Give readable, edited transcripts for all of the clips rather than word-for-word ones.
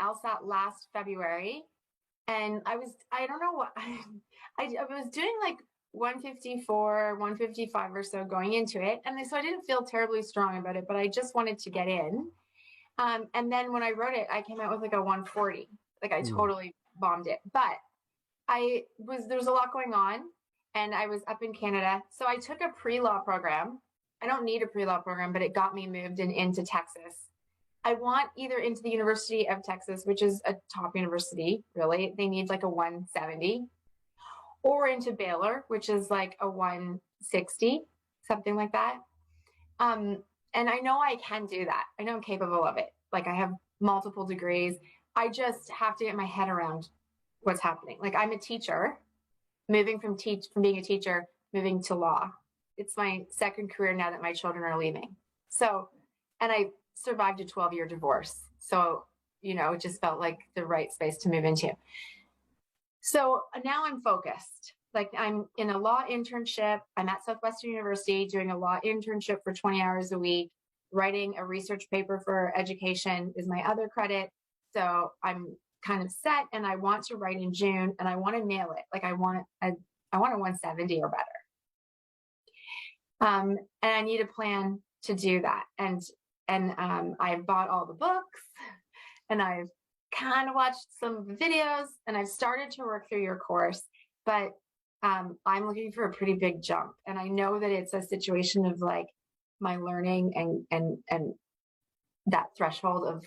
LSAT last February, and I don't know what, I was doing like 154, 155 or so going into it. And so I didn't feel terribly strong about it, but I just wanted to get in. And then when I wrote it, I came out with like a 140. Like I totally bombed it. But there was a lot going on, and I was up in Canada. So I took a pre-law program. I don't need a pre-law program, but it got me moved into Texas. I want either into the University of Texas, which is a top university, really. They need like a 170, or into Baylor, which is like a 160, something like that. And I know I can do that. I know I'm capable of it. Like I have multiple degrees. I just have to get my head around what's happening. Like I'm a teacher, moving from being a teacher, moving to law. It's my second career now that my children are leaving. So, and I survived a 12-year divorce. So, it just felt like the right space to move into. So now I'm focused. Like I'm in a law internship. I'm at Southwestern University doing a law internship for 20 hours a week. Writing a research paper for education is my other credit. So I'm kind of set, and I want to write in June, and I want to nail it. Like I want a 170 or better. And I need a plan to do that. And I've bought all the books, and I've kind of watched some videos, and I've started to work through your course, but I'm looking for a pretty big jump. And I know that it's a situation of like my learning and that threshold of,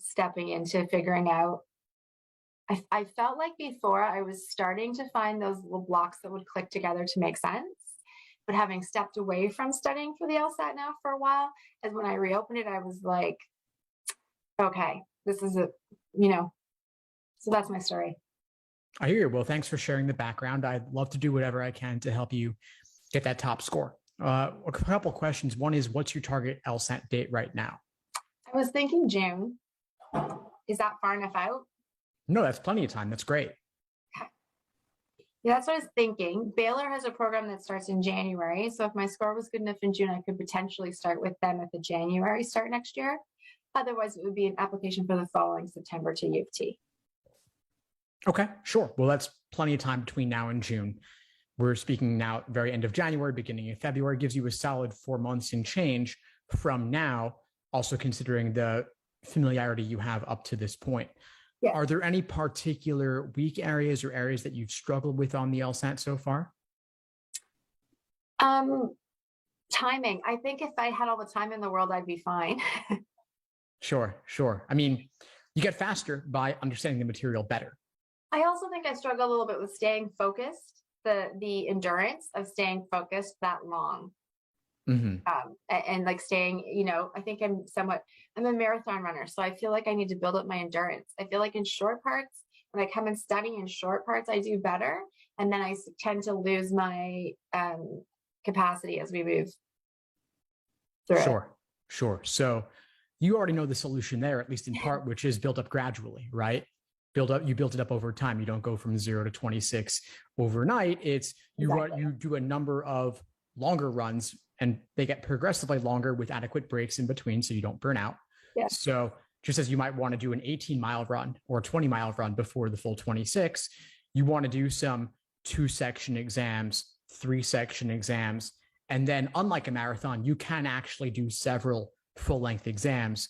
stepping into figuring out. I felt like before I was starting to find those little blocks that would click together to make sense. But having stepped away from studying for the LSAT now for a while, as when I reopened it, I was like, okay, this is so that's my story. I hear you. Well, thanks for sharing the background. I'd love to do whatever I can to help you get that top score. A couple questions. One is, what's your target LSAT date right now? I was thinking June. Is that far enough out? No, that's plenty of time. That's great. Okay. Yeah, that's what I was thinking. Baylor has a program that starts in January. So if my score was good enough in June, I could potentially start with them at the January start next year. Otherwise, it would be an application for the following September to U of T. Okay, sure. Well, that's plenty of time between now and June. We're speaking now very end of January, beginning of February, gives you a solid 4 months and change from now, also considering the familiarity you have up to this point. Yeah. Are there any particular weak areas or areas that you've struggled with on the LSAT so far? Timing. I think if I had all the time in the world, I'd be fine. Sure. I mean, you get faster by understanding the material better. I also think I struggle a little bit with staying focused, the endurance of staying focused that long. Mm-hmm. And like staying, I think I'm a marathon runner. So I feel like I need to build up my endurance. I feel like in short parts, when I come and study in short parts, I do better. And then I tend to lose my capacity as we move through. Sure. So you already know the solution there, at least in part, which is build up gradually, right? You build it up over time. You don't go from 0 to 26 overnight. It's you do a number of longer runs, and they get progressively longer with adequate breaks in between, so you don't burn out. Yeah. So just as you might want to do an 18-mile run or a 20-mile run before the full 26, you want to do some 2-section exams, 3-section exams, and then unlike a marathon, you can actually do several full-length exams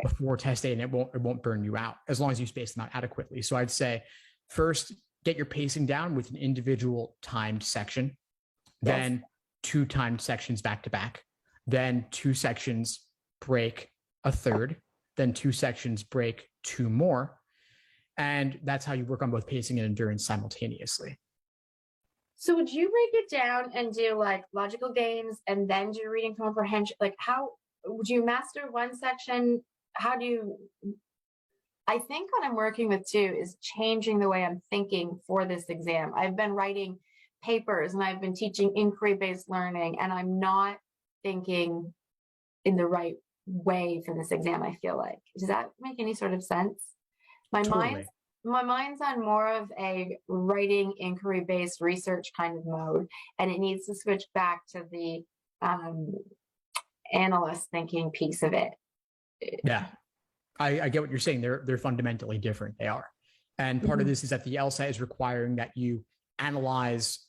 before test day, and it won't burn you out as long as you space them out adequately. So I'd say first, get your pacing down with an individual timed section, then 2 timed sections back to back, then 2 sections break a third, then 2 sections break 2 more. And that's how you work on both pacing and endurance simultaneously. So would you break it down and do like logical games and then do reading comprehension? Like how would you master one section? I think what I'm working with too is changing the way I'm thinking for this exam. I've been writing papers and I've been teaching inquiry-based learning, and I'm not thinking in the right way for this exam, I feel like. Does that make any sort of sense? My mind's on more of a writing inquiry-based research kind of mode, and it needs to switch back to the analyst thinking piece of it. Yeah. I get what you're saying. They're fundamentally different. They are. And part of this is that the LSAT is requiring that you analyze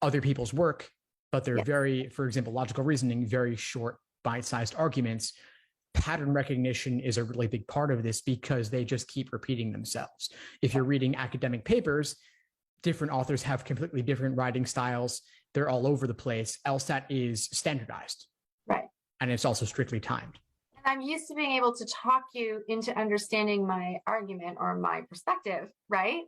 other people's work, but they're very, for example, logical reasoning, very short, bite-sized arguments. Pattern recognition is a really big part of this because they just keep repeating themselves. If you're reading academic papers, different authors have completely different writing styles. They're all over the place. LSAT is standardized. Right. And it's also strictly timed. I'm used to being able to talk you into understanding my argument or my perspective, right?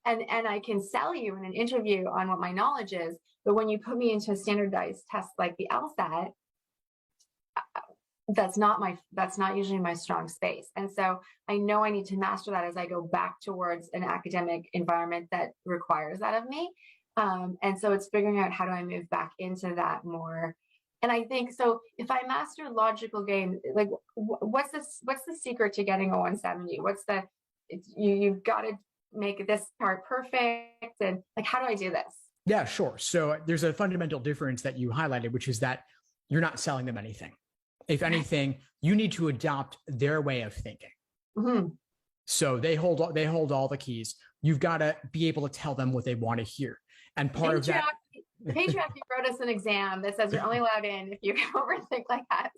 And I can sell you in an interview on what my knowledge is. But when you put me into a standardized test like the LSAT, that's not usually my strong space. And so I know I need to master that as I go back towards an academic environment that requires that of me. And so it's figuring out how do I move back into that more. And I think so if I master logical game, like what's the secret to getting a 170? You've got to make this part perfect, and like how do I do this? Yeah, sure. So there's a fundamental difference that you highlighted, which is that you're not selling them anything. If anything, you need to adopt their way of thinking. Mm-hmm. So they hold all the keys. You've got to be able to tell them what they want to hear. And part of that, the patriarchy wrote us an exam that says you're only allowed in if you overthink like that.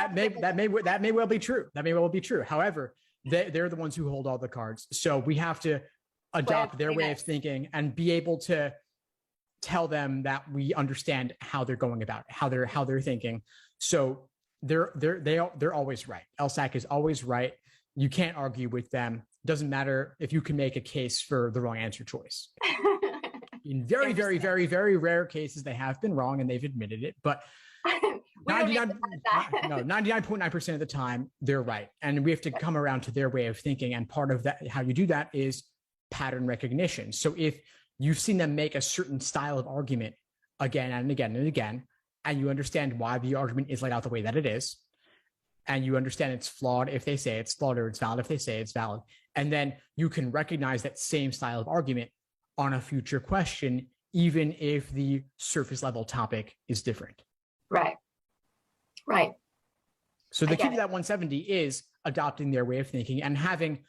That may well be true. That may well be true. However, they're the ones who hold all the cards. So we have to adopt their way of thinking and be able to tell them that we understand how they're going about it, how they're thinking. So they're always right. LSAC is always right. You can't argue with them. Doesn't matter if you can make a case for the wrong answer choice. In very, very, very, very rare cases, they have been wrong and they've admitted it. But 99.9% of the time, they're right. And we have to come around to their way of thinking. And part of that, how you do that is pattern recognition. So if you've seen them make a certain style of argument again and again and again, and you understand why the argument is laid out the way that it is, and you understand it's flawed if they say it's flawed, or it's valid if they say it's valid, and then you can recognize that same style of argument on a future question, even if the surface level topic is different. Right. So the key to that 170 is adopting their way of thinking and having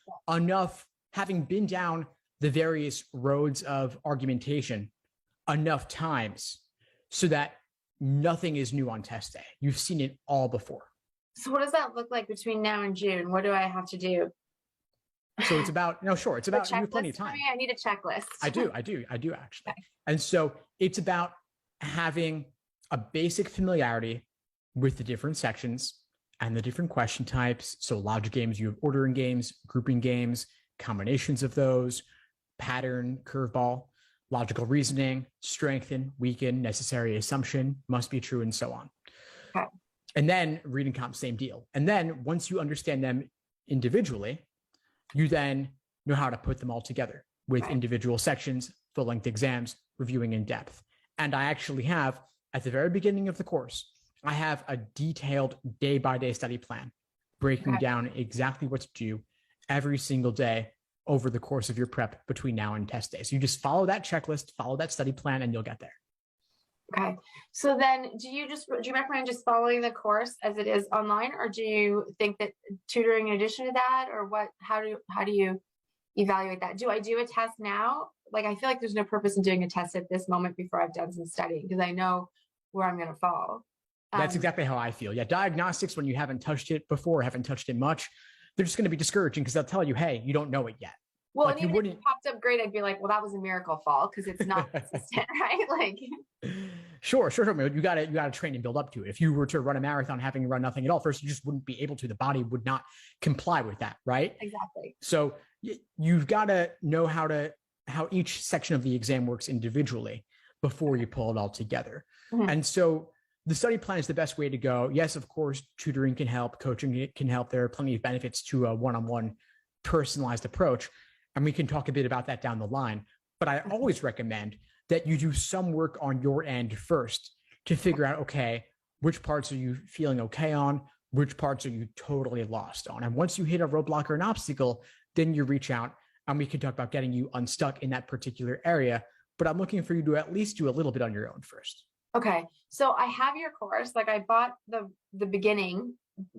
been down the various roads of argumentation enough times so that nothing is new on test day. You've seen it all before. So what does that look like between now and June? What do I have to do? So it's about, you have plenty of time. I need a checklist. I do actually. Okay. And so it's about having a basic familiarity with the different sections and the different question types. So logic games, you have ordering games, grouping games, combinations of those, pattern, curveball, logical reasoning, strengthen, weaken, necessary assumption, must be true, and so on. Okay. And then reading comp, same deal. And then once you understand them individually, you then know how to put them all together with individual sections, full-length exams, reviewing in depth. And I actually have, at the very beginning of the course, I have a detailed day-by-day study plan breaking down exactly what to do every single day over the course of your prep between now and test day. So you just follow that checklist, follow that study plan, and you'll get there. Okay. So then do you recommend just following the course as it is online, or do you think that tutoring in addition to that, or what, how do you evaluate that? Do I do a test now? Like, I feel like there's no purpose in doing a test at this moment before I've done some studying because I know where I'm going to fall. That's exactly how I feel. Yeah. Diagnostics, when you haven't touched it before, haven't touched it much, they're just going to be discouraging because they'll tell you, hey, you don't know it yet. Well, like, and even if it popped up great, I'd be like, well, that was a miracle fall because it's not consistent, right? Like, sure. You got to train and build up to it. If you were to run a marathon having run nothing at all, first, you just wouldn't be able to. The body would not comply with that, right? Exactly. So you've got to know how each section of the exam works individually before you pull it all together. Mm-hmm. And so the study plan is the best way to go. Yes, of course, tutoring can help, coaching can help. There are plenty of benefits to a one-on-one personalized approach. And we can talk a bit about that down the line. But I always recommend that you do some work on your end first to figure out, okay, which parts are you feeling okay on? Which parts are you totally lost on? And once you hit a roadblock or an obstacle, then you reach out and we can talk about getting you unstuck in that particular area. But I'm looking for you to at least do a little bit on your own first. Okay. So I have your course. Like, I bought the beginning,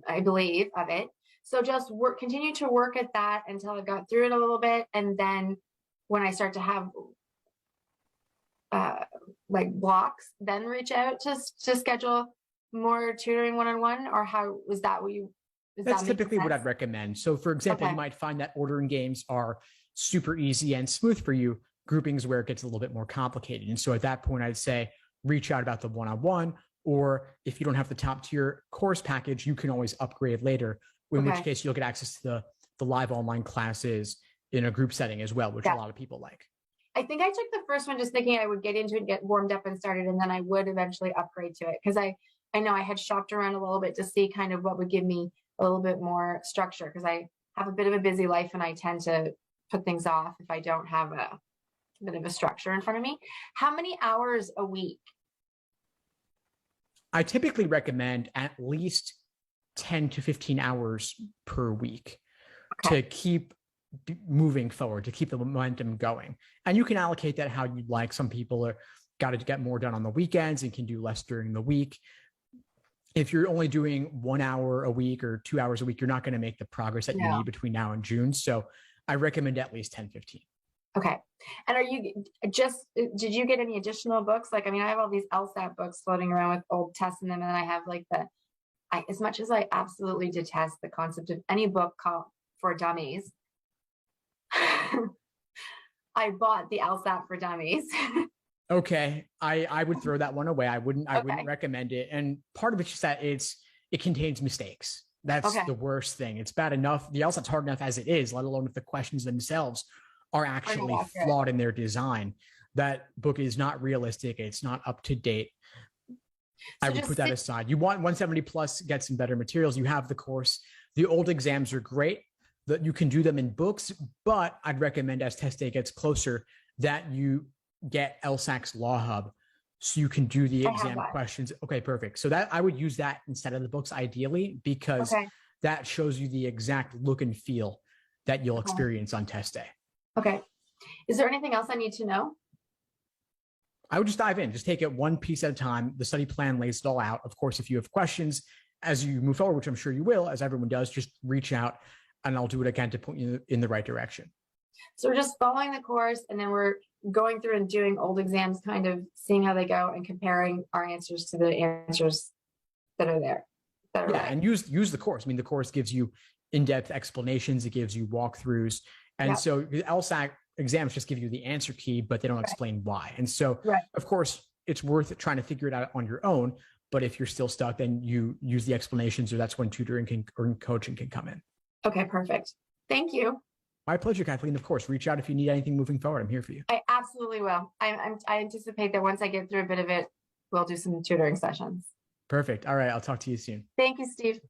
I believe, of it. So just continue to work at that until I got through it a little bit. And then when I start to have like blocks, then reach out to schedule more tutoring one-on-one, or how was that what you, that's typically what I'd recommend. So for example, Okay. you might find that ordering games are super easy and smooth for you. Groupings where it gets a little bit more complicated. And so at that point, I'd say reach out about the one-on-one, or if you don't have the top tier course package, you can always upgrade later, in which case you'll get access to the live online classes in a group setting as well, which a lot of people like. I think I took the first one just thinking I would get into it, get warmed up and started, and then I would eventually upgrade to it, because I know I had shopped around a little bit to see kind of what would give me a little bit more structure, because I have a bit of a busy life and I tend to put things off if I don't have a bit of a structure in front of me. How many hours a week? I typically recommend at least 10 to 15 hours per week to keep moving forward, to keep the momentum going. And you can allocate that how you'd like. Some people are got to get more done on the weekends and can do less during the week. If you're only doing 1 hour a week or 2 hours a week, you're not going to make the progress that you need between now and June. So I recommend at least 10, 15. Okay. And are you did you get any additional books? Like, I mean, I have all these LSAT books floating around with old tests in them. And then I have like as much as I absolutely detest the concept of any book called for dummies, I bought the LSAT for dummies. Okay. I would throw that one away. I wouldn't recommend it. And part of it's just that it contains mistakes. That's the worst thing. It's bad enough. The LSAT's hard enough as it is, let alone if the questions themselves are actually flawed in their design. That book is not realistic. It's not up to date. I would put that aside. You want 170 plus, get some better materials. You have the course. The old exams are great, that you can do them in books, but I'd recommend as test day gets closer that you get LSAC's Law Hub so you can do the exam questions. Okay, perfect. So that I would use that instead of the books ideally, because that shows you the exact look and feel that you'll experience on test day. Okay. Is there anything else I need to know? I would just dive in, just take it one piece at a time. The study plan lays it all out. Of course, if you have questions as you move forward, which I'm sure you will, as everyone does, just reach out and I'll do what I can to point you in the right direction. So we're just following the course, and then we're going through and doing old exams, kind of seeing how they go and comparing our answers to the answers that are there. And use the course. I mean, the course gives you in-depth explanations. It gives you walkthroughs. And so the LSAT exams just give you the answer key, but they don't explain why. And so, of course, it's worth trying to figure it out on your own. But if you're still stuck, then you use the explanations, or that's when tutoring or coaching can come in. Okay, perfect. Thank you. My pleasure, Kathleen. Of course, reach out if you need anything moving forward. I'm here for you. I absolutely will. I anticipate that once I get through a bit of it, we'll do some tutoring sessions. Perfect. All right. I'll talk to you soon. Thank you, Steve.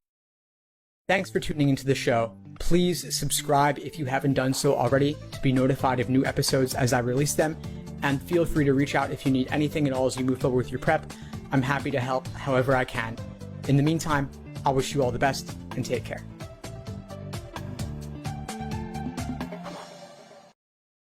Thanks for tuning into the show. Please subscribe if you haven't done so already to be notified of new episodes as I release them. And feel free to reach out if you need anything at all as you move forward with your prep. I'm happy to help however I can. In the meantime, I'll wish you all the best and take care.